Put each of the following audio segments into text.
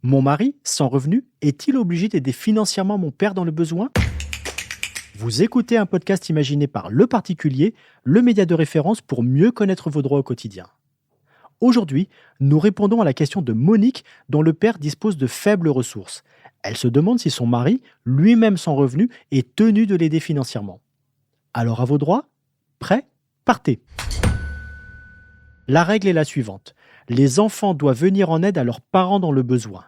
Mon mari, sans revenu, est-il obligé d'aider financièrement mon père dans le besoin? Vous écoutez un podcast imaginé par Le Particulier, le média de référence pour mieux connaître vos droits au quotidien. Aujourd'hui, nous répondons à la question de Monique, dont le père dispose de faibles ressources. Elle se demande si son mari, lui-même sans revenu, est tenu de l'aider financièrement. Alors à vos droits? Prêts? Partez! La règle est la suivante. Les enfants doivent venir en aide à leurs parents dans le besoin.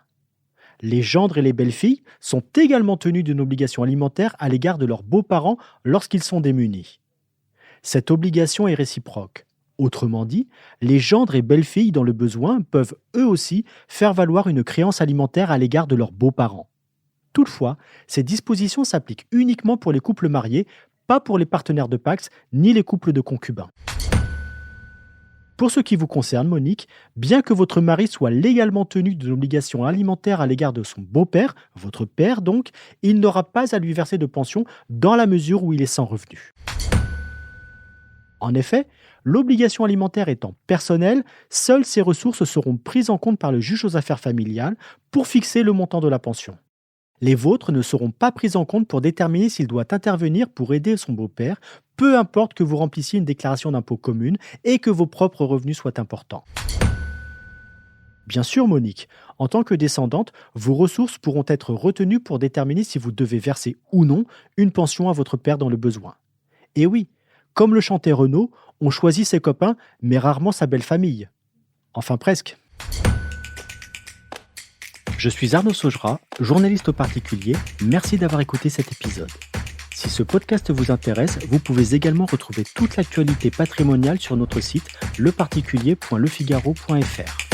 Les gendres et les belles-filles sont également tenus d'une obligation alimentaire à l'égard de leurs beaux-parents lorsqu'ils sont démunis. Cette obligation est réciproque. Autrement dit, les gendres et belles-filles dans le besoin peuvent eux aussi faire valoir une créance alimentaire à l'égard de leurs beaux-parents. Toutefois, ces dispositions s'appliquent uniquement pour les couples mariés, pas pour les partenaires de Pacs ni les couples de concubins. Pour ce qui vous concerne, Monique, bien que votre mari soit légalement tenu d'une obligation alimentaire à l'égard de son beau-père, votre père donc, il n'aura pas à lui verser de pension dans la mesure où il est sans revenu. En effet, l'obligation alimentaire étant personnelle, seules ces ressources seront prises en compte par le juge aux affaires familiales pour fixer le montant de la pension. Les vôtres ne seront pas prises en compte pour déterminer s'il doit intervenir pour aider son beau-père, peu importe que vous remplissiez une déclaration d'impôt commune et que vos propres revenus soient importants. Bien sûr, Monique, en tant que descendante, vos ressources pourront être retenues pour déterminer si vous devez verser ou non une pension à votre père dans le besoin. Et oui, comme le chantait Renaud, on choisit ses copains, mais rarement sa belle famille. Enfin presque. Je suis Arnaud Saugera, journaliste au Particulier. Merci d'avoir écouté cet épisode. Si ce podcast vous intéresse, vous pouvez également retrouver toute l'actualité patrimoniale sur notre site leparticulier.lefigaro.fr.